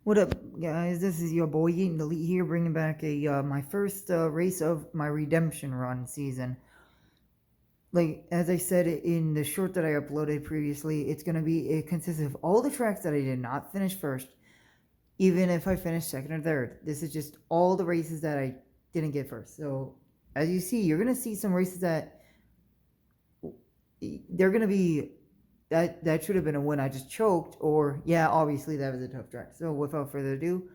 What up, guys? This is your boy Eating the Elite here, bringing back a my first race of my redemption run season. Like as I said in the short that I uploaded previously, it consists of all the tracks that I did not finish first, even if I finished second or third. This is just all the races that I didn't get first. So as you see, you're gonna see some races that they're gonna be that should have been a win. I just choked, or yeah, obviously that was a tough track. So without further ado.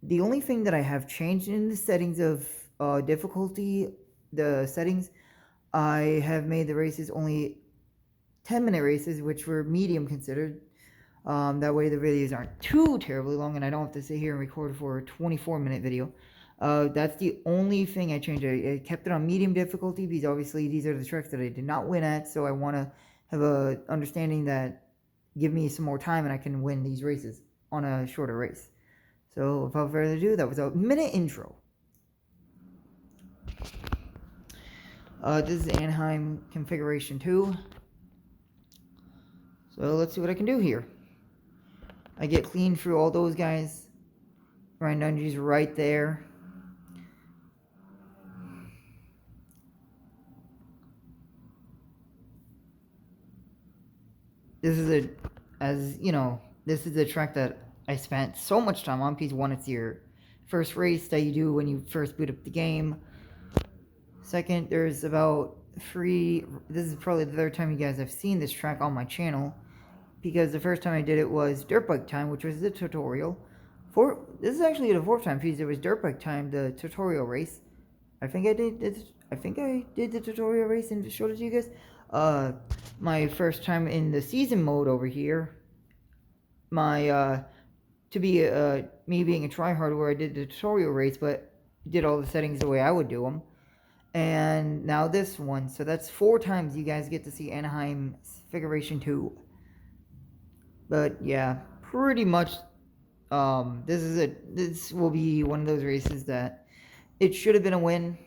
The only thing that I have changed in the settings of difficulty, the settings, I have made the races only 10-minute races, which were medium considered. That way the videos aren't too terribly long and I don't have to sit here and record for a 24-minute video. That's the only thing I changed. I kept it on medium difficulty because obviously these are the tracks that I did not win at, so I want to have a understanding that give me some more time and I can win these races on a shorter race. So without further ado, that was a minute intro. This is Anaheim configuration 2. So let's see what I can do here. I get clean through all those guys. Ryan Dungey's right there. This is this is a track that I spent so much time on. Piece 1, it's your first race that you do when you first boot up the game. Second, there's about 3, this is probably the third time you guys have seen this track on my channel, because the first time I did it was Dirt Bike Time, which was the tutorial. This is actually the 4th time, because it was Dirt Bike Time, the tutorial race. I think I did the tutorial race and showed it to you guys. My first time in the season mode over here, my to be me being a tryhard, where I did the tutorial race but did all the settings the way I would do them. And now this one, so that's 4 times you guys get to see Anaheim configuration 2. But yeah, pretty much this will be one of those races that it should have been a win.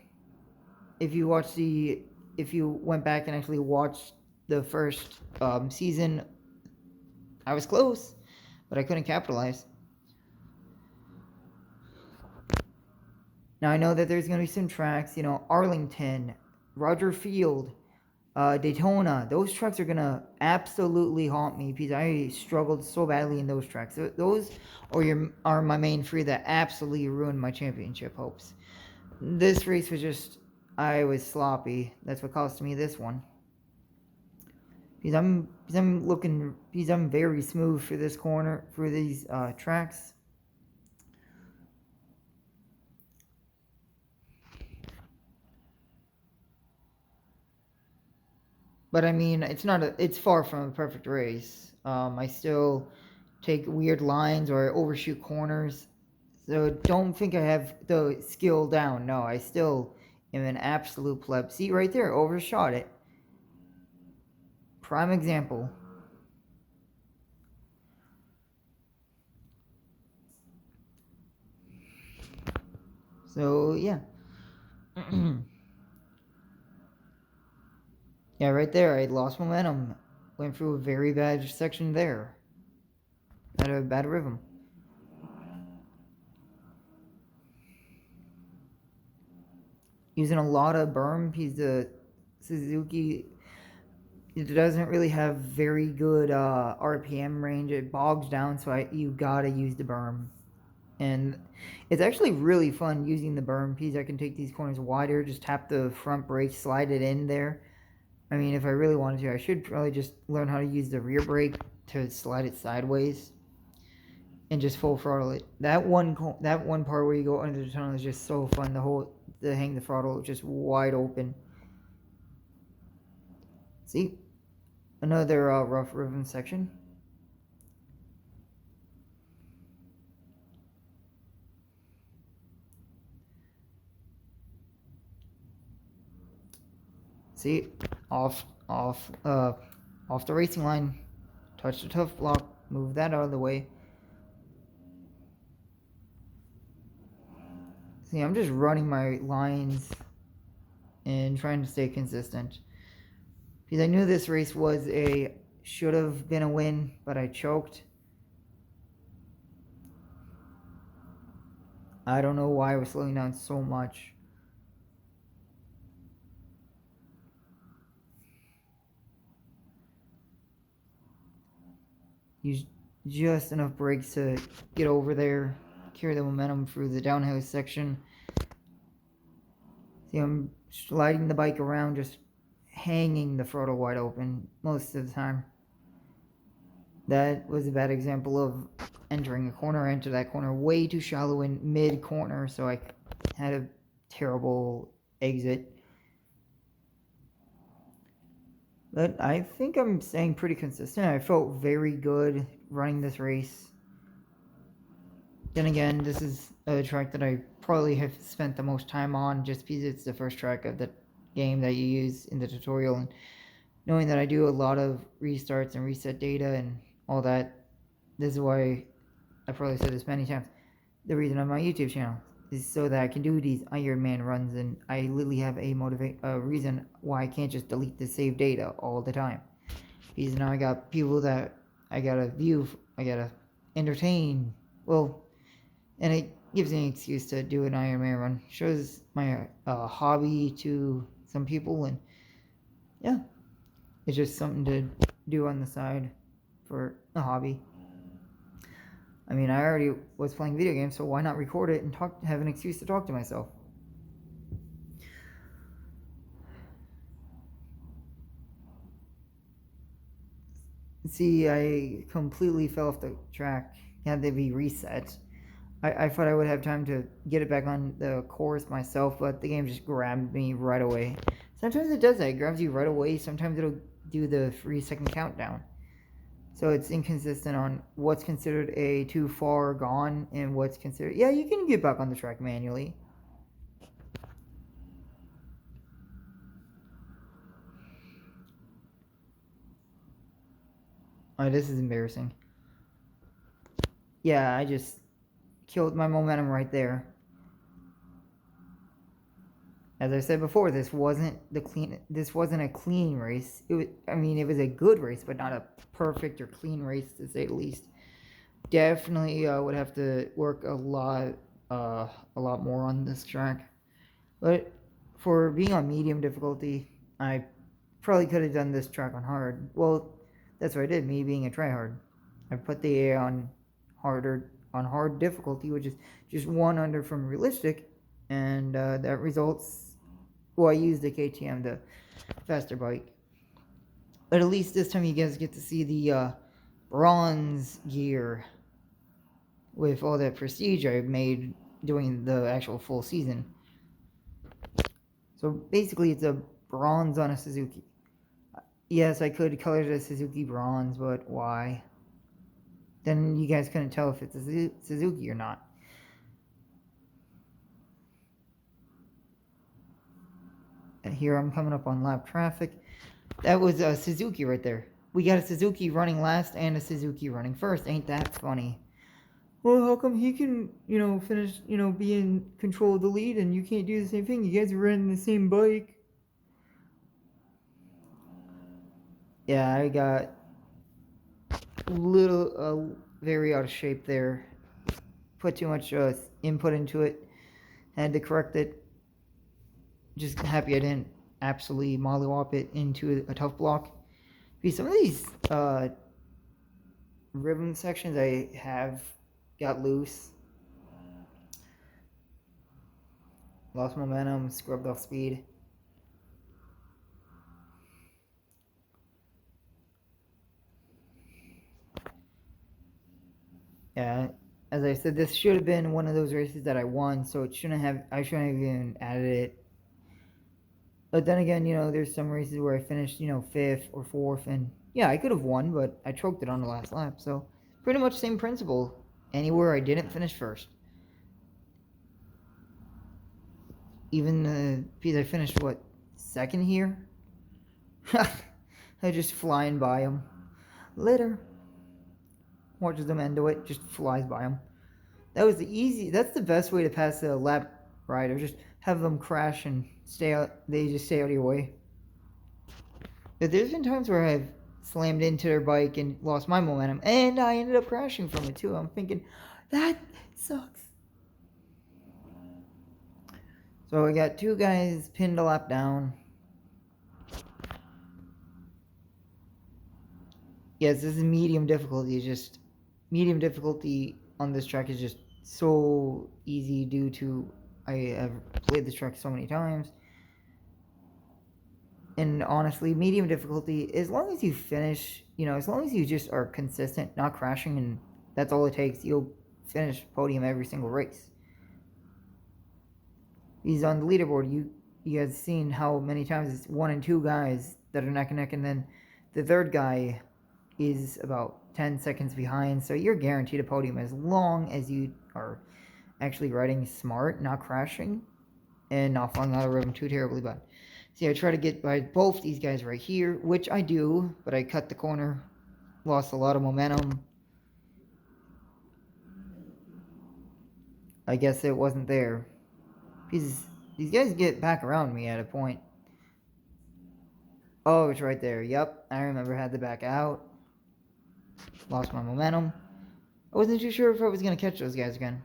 If you went back and actually watched the first season, I was close, but I couldn't capitalize. Now I know that there's going to be some tracks, Arlington, Roger Field, Daytona. Those tracks are going to absolutely haunt me because I struggled so badly in those tracks. Those are my main 3 that absolutely ruined my championship hopes. This race was just, I was sloppy. That's what cost me this one. Because I'm very smooth for this corner, for these tracks. But I mean, it's far from a perfect race. I still take weird lines or I overshoot corners. So don't think I have the skill down. No, I still am an absolute pleb. See right there, overshot it. Prime example. So yeah. Yeah, right there, I lost momentum. Went through a very bad section there. Had a bad rhythm. Using a lot of berm because the Suzuki, it doesn't really have very good RPM range. It bogs down, so you gotta use the berm. And it's actually really fun using the berm because I can take these corners wider, just tap the front brake, slide it in there. I mean, if I really wanted to, I should probably just learn how to use the rear brake to slide it sideways and just full throttle it. That one part where you go under the tunnel is just so fun. To hang the throttle just wide open. See, another rough rhythm section. See, off the racing line, touch the tough block, move that out of the way. See, I'm just running my lines and trying to stay consistent. Because I knew this race should have been a win, but I choked. I don't know why I was slowing down so much. Use just enough brakes to get over there, carry the momentum through the downhill section. See, I'm sliding the bike around, just hanging the throttle wide open most of the time. That was a bad example of entering a corner. I entered that corner way too shallow in mid-corner, so I had a terrible exit. But I think I'm staying pretty consistent. I felt very good running this race. Then again, this is a track that I probably have spent the most time on just because it's the first track of the game that you use in the tutorial. And knowing that I do a lot of restarts and reset data and all that, this is why I probably said this many times. The reason I'm on my YouTube channel is so that I can do these Ironman runs, and I literally have a reason why I can't just delete the save data all the time. Because now I got people that I gotta view, I gotta entertain. Well, and it gives me an excuse to do an Ironman run. Shows my hobby to some people, and yeah, it's just something to do on the side for a hobby. I mean, I already was playing video games, so why not record it and have an excuse to talk to myself? See, I completely fell off the track. Had to be reset. I thought I would have time to get it back on the course myself, but the game just grabbed me right away. Sometimes it does that. It grabs you right away. Sometimes it'll do the 3-second countdown. So it's inconsistent on what's considered a too far gone and what's considered... Yeah, you can get back on the track manually. Oh, this is embarrassing. Yeah, I just killed my momentum right there. As I said before, this wasn't a clean race. It was a good race, but not a perfect or clean race, to say the least. Definitely would have to work a lot more on this track. But for being on medium difficulty, I probably could have done this track on hard. Well, that's what I did, me being a tryhard. I put the A on hard difficulty, which is just one under from realistic, and that results... Well, I used the KTM, the faster bike. But at least this time you guys get to see the bronze gear with all that prestige I made doing the actual full season. So basically it's a bronze on a Suzuki. Yes, I could color it a Suzuki bronze, but why? Then you guys couldn't tell if it's a Suzuki or not. And here I'm coming up on lap traffic. That was a Suzuki right there. We got a Suzuki running last and a Suzuki running first. Ain't that funny? Well, how come he can, finish, be in control of the lead and you can't do the same thing? You guys are riding the same bike. Yeah, I got very out of shape there. Put too much input into it. Had to correct it. Just happy I didn't absolutely mollywop it into a tough block. Because some of these ribbon sections I have got loose. Lost momentum, scrubbed off speed. Yeah, as I said, this should have been one of those races that I won, so I shouldn't have even added it. But then again, there's some races where I finished, 5th or 4th, and yeah, I could have won, but I choked it on the last lap. So pretty much same principle. Anywhere I didn't finish first. Even because I finished, what, 2nd here? I just flying by them. Later. Watches them end it, just flies by them. That's the best way to pass a lap rider. Just have them crash and they just stay out of your way. But there's been times where I've slammed into their bike and lost my momentum, and I ended up crashing from it too. I'm thinking, that sucks. So I got 2 guys pinned a lap down. Yes, this is medium difficulty. It's just medium difficulty on this track is just so easy due to I have played this track so many times. And honestly, medium difficulty, as long as you finish, as long as you just are consistent, not crashing, and that's all it takes, you'll finish podium every single race. He's on the leaderboard. You guys seen how many times it's 1 and 2 guys that are neck and neck, and then the third guy is about 10 seconds behind. So you're guaranteed a podium as long as you are actually riding smart, not crashing, and not falling out of rhythm too terribly bad. See, I try to get by both these guys right here, which I do, but I cut the corner, lost a lot of momentum. I guess it wasn't there. These guys get back around me at a point. Oh, it's right there. Yep, I remember. Had to back out. Lost my momentum. I wasn't too sure if I was going to catch those guys again.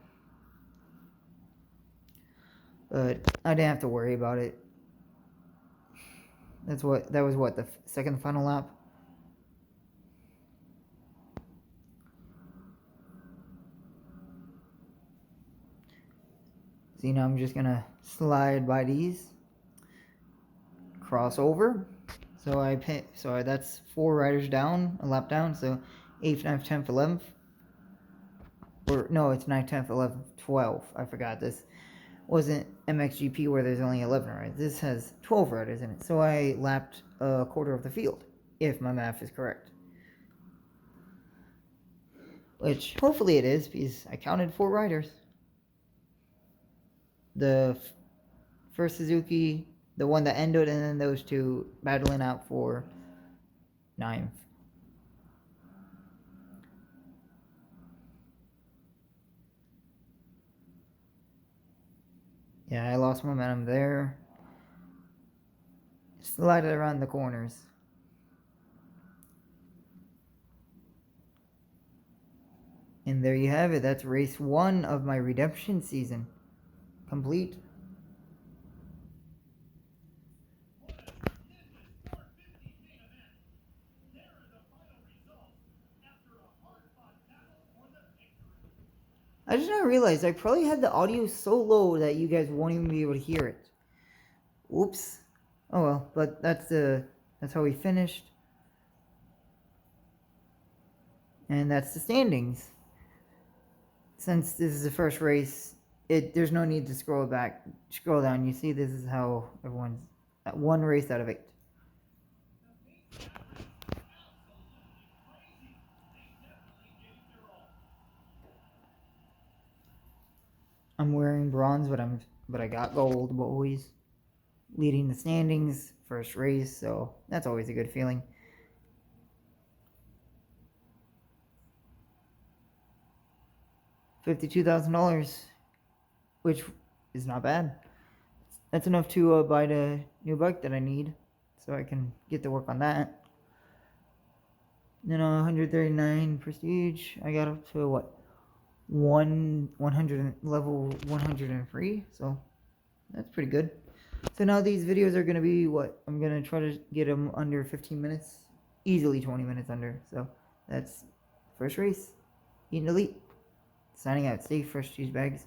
But I didn't have to worry about it. That was what, the second final lap? See, now I'm just going to slide by these. Cross over. So that's 4 riders down, a lap down. So 8th, 9th, 10th, 11th. Or no, it's 9th, 10th, 11th, 12th. I forgot this. Wasn't MXGP where there's only 11 riders. This has 12 riders in it. So I lapped a quarter of the field, if my math is correct. Which hopefully it is, because I counted 4 riders. The first Suzuki, the one that ended, and then those 2 battling out for 9th. Yeah, I lost momentum there. Slide it around the corners. And there you have it. That's race 1 of my redemption season. Complete. I just now realized I probably had the audio so low that you guys won't even be able to hear it. Oops. Oh well, but that's how we finished. And that's the standings. Since this is the first race, there's no need to scroll down. You see, this is how everyone's at 1 race out of 8. I'm wearing bronze, but I got gold, boys. Leading the standings, first race, so that's always a good feeling. $52,000, which is not bad. That's enough to buy the new bike that I need, so I can get to work on that. Then 139 prestige. I got up to what? 100 level 103, so that's pretty good. So now these videos are gonna be what? I'm gonna try to get them under 15 minutes, easily 20 minutes under. So that's first race. Eating Elite. Signing out. Stay fresh, cheese bags.